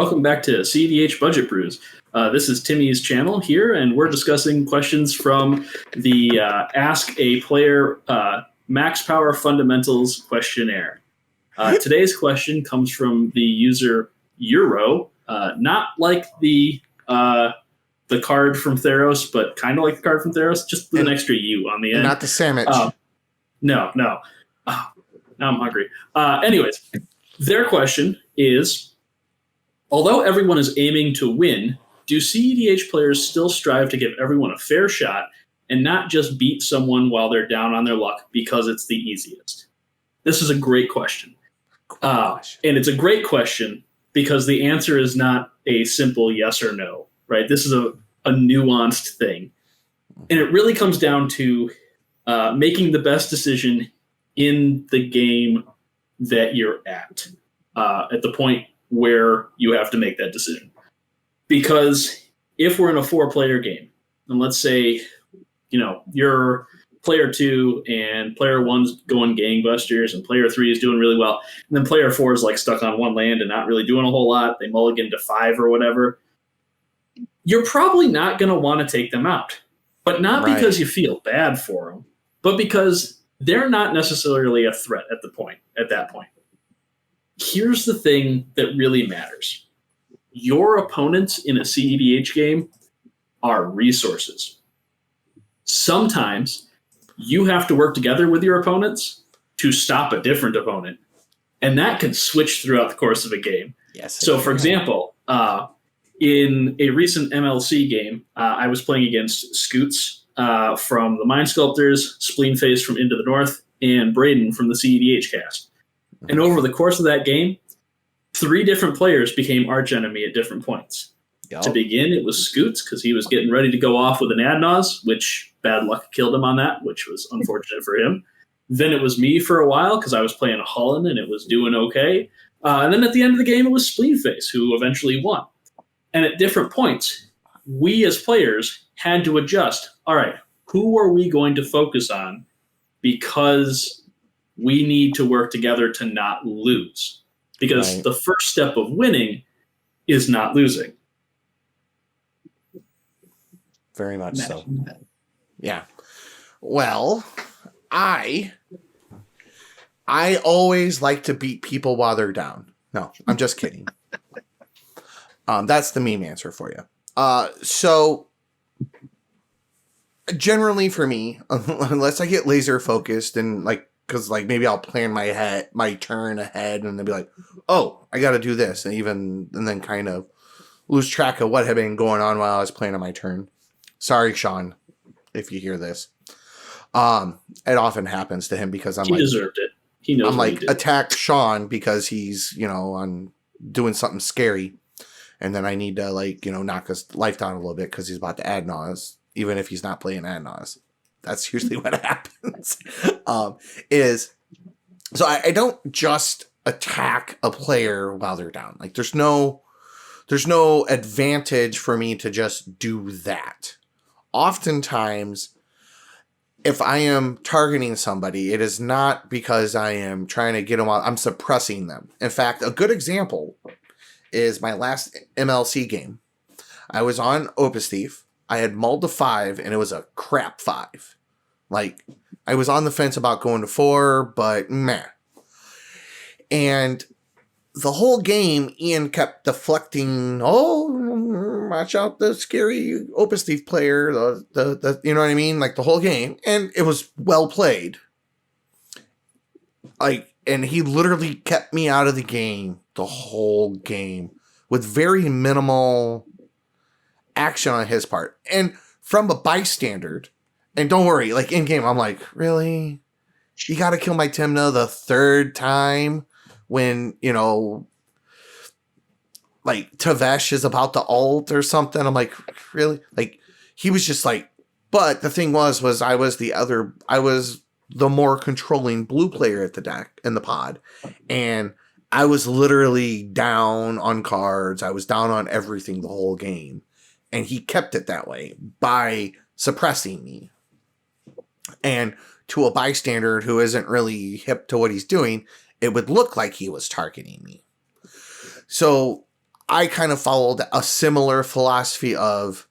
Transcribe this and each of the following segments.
welcome back to CDH Budget Brews. This is Timmy's channel here, and we're discussing questions from the Ask a Player Max Power Fundamentals questionnaire. Today's question comes from the user Euro, not like the card from Theros, but kind of like the card from Theros, just with an extra U on the end. Not the sandwich. No. Now I'm hungry. Anyways, their question is, although everyone is aiming to win, do CEDH players still strive to give everyone a fair shot and not just beat someone while they're down on their luck because it's the easiest? This is a great question. And it's a great question because the answer is not a simple yes or no, right? This is a nuanced thing. And it really comes down to making the best decision in the game that you're at the point where you have to make that decision. Because if we're in a 4-player game, and let's say, you're player 2 and player 1's going gangbusters and player 3 is doing really well, and then player 4 is like stuck on one land and not really doing a whole lot, they mulligan to 5 or whatever, you're probably not going to want to take them out. But not because you feel bad for them, but because they're not necessarily a threat at that point. Here's the thing that really matters. Your opponents in a CEDH game are resources. Sometimes you have to work together with your opponents to stop a different opponent, and that can switch throughout the course of a game. Yes. So, for example, in a recent MLC game, I was playing against Scoots from the Mind Sculptors, Spleenface from Into the North, and Braden from the CEDH cast. And over the course of that game, 3 different players became archenemy at different points. Yep. To begin, it was Scoots, because he was getting ready to go off with an Adnaz, which bad luck killed him on that, which was unfortunate for him. Then it was me for a while, because I was playing a Holland, and it was doing okay. And then at the end of the game, it was Spleenface, who eventually won. And at different points, we as players had to adjust. All right, who are we going to focus on? Because we need to work together to not lose. Because the first step of winning is not losing. Very much so. Yeah. Well, I always like to beat people while they're down. No, I'm just kidding. That's the meme answer for you. So generally for me, unless I get laser focused and because maybe I'll plan my turn ahead and then be like, oh, I got to do this, and then kind of lose track of what had been going on while I was planning my turn. Sorry, Sean, if you hear this. It often happens to him because he deserved it. He knows. I'm attack Sean because he's on doing something scary, and then I need to knock his life down a little bit because he's about to Adnaz, even if he's not playing Adnaz. That's usually what happens. So I don't just attack a player while they're down. There's no advantage for me to just do that. Oftentimes, if I am targeting somebody, it is not because I am trying to get them out. I'm suppressing them. In fact, a good example is my last MLC game. I was on Opus Thief. I had mulled to 5, and it was a crap 5. I was on the fence about going to 4, but meh. And the whole game, Ian kept deflecting, watch out the scary Opus Thief player, the you know what I mean? The whole game. And it was well played. And he literally kept me out of the game the whole game with very minimal action on his part. And from a bystander, and don't worry, in game, I'm like, really? You got to kill my Timna the 3rd time when, Tavesh is about to ult or something. I'm like, really? He was just but the thing was I was the more controlling blue player at the deck in the pod. And I was literally down on cards. I was down on everything the whole game. And he kept it that way by suppressing me. And to a bystander who isn't really hip to what he's doing, it would look like he was targeting me. So I kind of followed a similar philosophy of,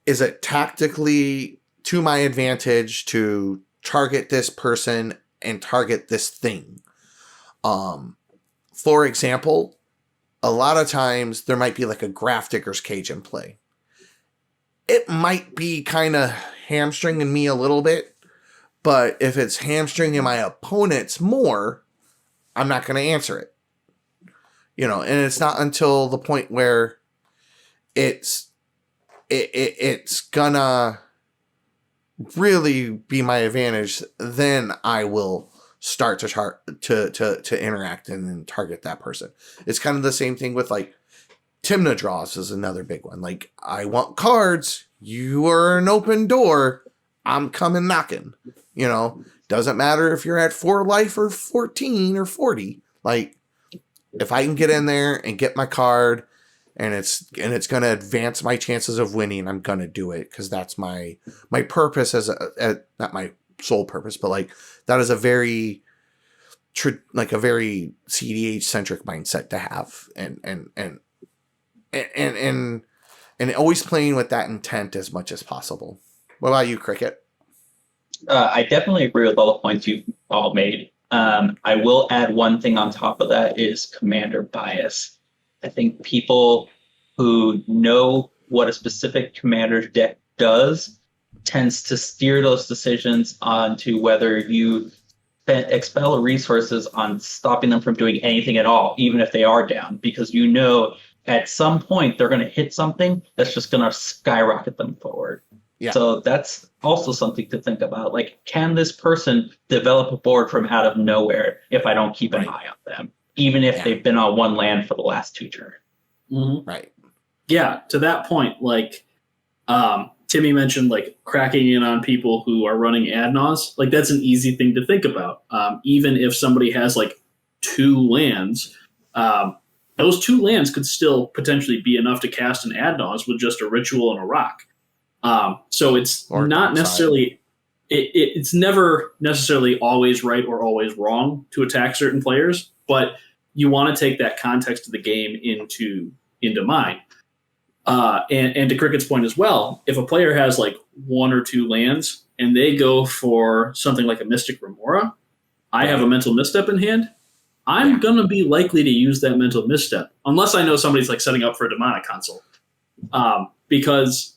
is it tactically to my advantage to target this person and target this thing? For example, a lot of times there might be like a graph digger's cage in play. It might be kind of hamstringing me a little bit, but if it's hamstringing my opponents more, I'm not going to answer it. You know, and it's not until the point where it's gonna really be my advantage, then I will start to interact and then target that person. It's kind of the same thing with like Timna draws is another big one. Like, I want cards, you are an open door, I'm coming knocking. You know, doesn't matter if you're at 4 life or 14 or 40. Like, if I can get in there and get my card, and it's going to advance my chances of winning, I'm going to do it, because that's my purpose as not my sole purpose, but like that is a very CDH centric mindset to have, and always playing with that intent as much as possible. What about you, Cricket? I definitely agree with all the points you've all made. I will add one thing on top of that is commander bias. I think people who know what a specific commander's deck does tends to steer those decisions onto whether you expel resources on stopping them from doing anything at all, even if they are down, because you know at some point they're going to hit something that's just going to skyrocket them forward. Yeah. So that's also something to think about. Like, can this person develop a board from out of nowhere if I don't keep an eye on them, even if they've been on one land for the last 2 turns? Mm-hmm. Right. Yeah, to that point, like Timmy mentioned, like cracking in on people who are running Adnos, like that's an easy thing to think about. Even if somebody has like 2 lands, those 2 lands could still potentially be enough to cast an Adnos with just a ritual and a rock. So it's not necessarily, it's never necessarily always right or always wrong to attack certain players, but you want to take that context of the game into mind. And to Cricket's point as well, if a player has like 1 or 2 lands and they go for something like a Mystic Remora, I have a mental misstep in hand, I'm going to be likely to use that mental misstep, unless I know somebody's like setting up for a demonic console. Because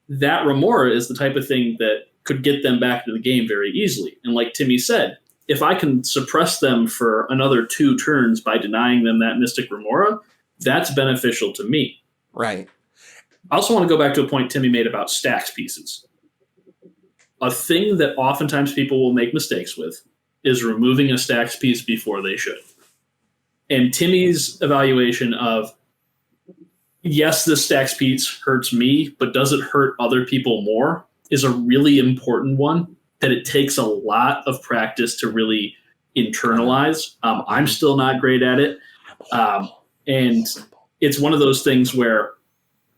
that Remora is the type of thing that could get them back to the game very easily. And like Timmy said, if I can suppress them for another 2 turns by denying them that Mystic Remora, that's beneficial to me. Right. I also want to go back to a point Timmy made about stacks pieces. A thing that oftentimes people will make mistakes with is removing a stacks piece before they should. And Timmy's evaluation of, yes, this stacks piece hurts me, but does it hurt other people more, is a really important one that it takes a lot of practice to really internalize. I'm still not great at it. And it's one of those things where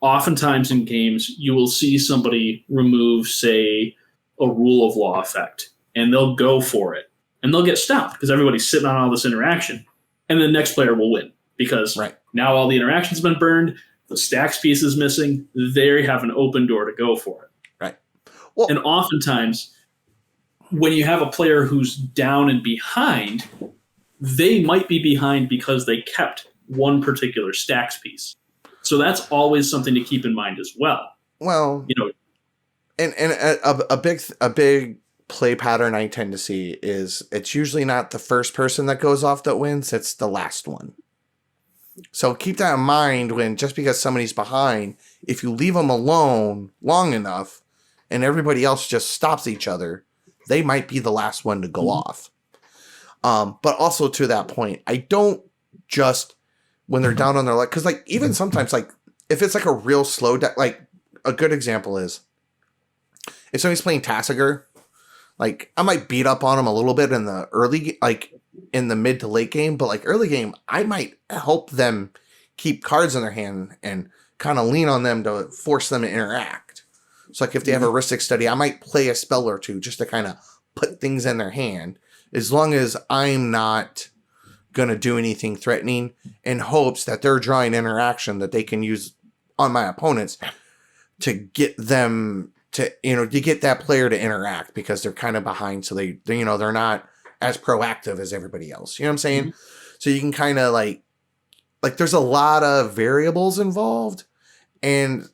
oftentimes in games you will see somebody remove, say, a rule of law effect, and they'll go for it. And they'll get stopped because everybody's sitting on all this interaction. And the next player will win because now all the interaction's been burned, the stacks piece is missing, they have an open door to go for it. Right. Well, and oftentimes, when you have a player who's down and behind, they might be behind because they kept one particular stacks piece. So that's always something to keep in mind as well. Well, you know, and a big play pattern I tend to see is it's usually not the first person that goes off that wins, it's the last one. So keep that in mind when, just because somebody's behind, if you leave them alone long enough and everybody else just stops each other, they might be the last one to go off. But also to that point, I don't just, when they're down on their luck, because like even sometimes, like if it's like a real slow deck, like a good example is if somebody's playing Tassiger, like I might beat up on them a little bit in the early, like in the mid to late game, but like early game, I might help them keep cards in their hand and kind of lean on them to force them to interact. So like if they have a Ristic Study, I might play a spell or 2 just to kind of put things in their hand, as long as I'm not going to do anything threatening in hopes that they're drawing interaction that they can use on my opponents to get them to, to get that player to interact because they're kind of behind. So they're not as proactive as everybody else. You know what I'm saying? Mm-hmm. So you can kind of like there's a lot of variables involved, and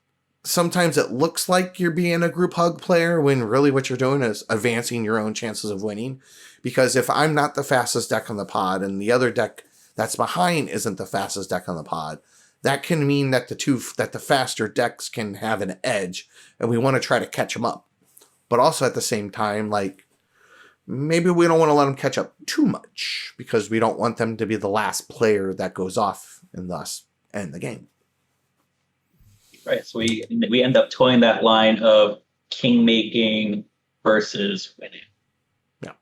sometimes it looks like you're being a group hug player when really what you're doing is advancing your own chances of winning. Because if I'm not the fastest deck on the pod and the other deck that's behind isn't the fastest deck on the pod, that can mean that the faster decks can have an edge, and we want to try to catch them up. But also at the same time, like, maybe we don't want to let them catch up too much because we don't want them to be the last player that goes off and thus end the game. Right. So we end up toying that line of king making versus winning. Yeah.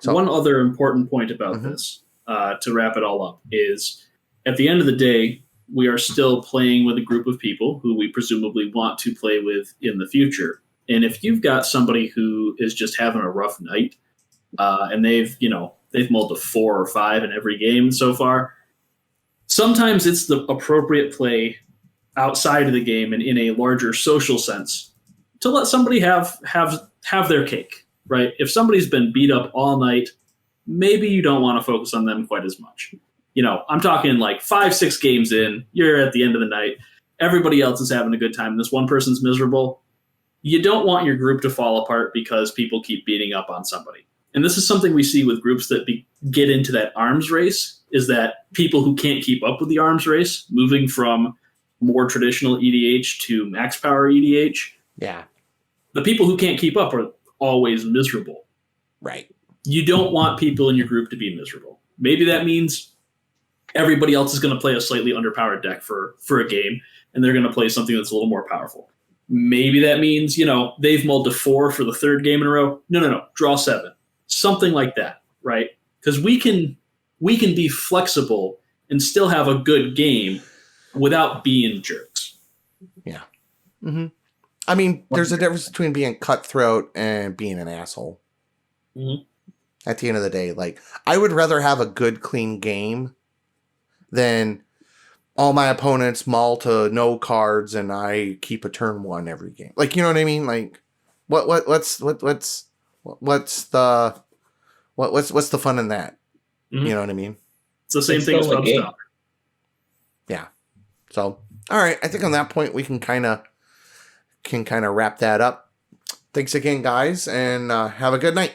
So one other important point about this, to wrap it all up, is at the end of the day, we are still playing with a group of people who we presumably want to play with in the future. And if you've got somebody who is just having a rough night, and they've mulled a 4 or 5 in every game so far, sometimes it's the appropriate play outside of the game and in a larger social sense to let somebody have their cake, right? If somebody's been beat up all night, maybe you don't want to focus on them quite as much. I'm talking like 5-6 games in, you're at the end of the night, everybody else is having a good time, and this one person's miserable. You don't want your group to fall apart because people keep beating up on somebody. And this is something we see with groups that get into that arms race, is that people who can't keep up with the arms race, moving from more traditional EDH to max power EDH. Yeah. The people who can't keep up are always miserable. Right. You don't want people in your group to be miserable. Maybe that means everybody else is going to play a slightly underpowered deck for a game, and they're going to play something that's a little more powerful. Maybe that means, they've mulled a 4 for the 3rd game in a row. No. Draw 7. Something like that, right? Because we can be flexible and still have a good game without being jerks. Yeah. Mm-hmm. I mean, there's a difference between being cutthroat and being an asshole. Mm-hmm. At the end of the day, like, I would rather have a good, clean game than all my opponents mull to no cards and I keep a turn 1 every game. Like, you know what I mean? Like, what's the fun in that? Mm-hmm. You know what I mean? It's the same thing as Hubstock. Yeah. So, all right. I think on that point we can kind of wrap that up. Thanks again, guys, and have a good night.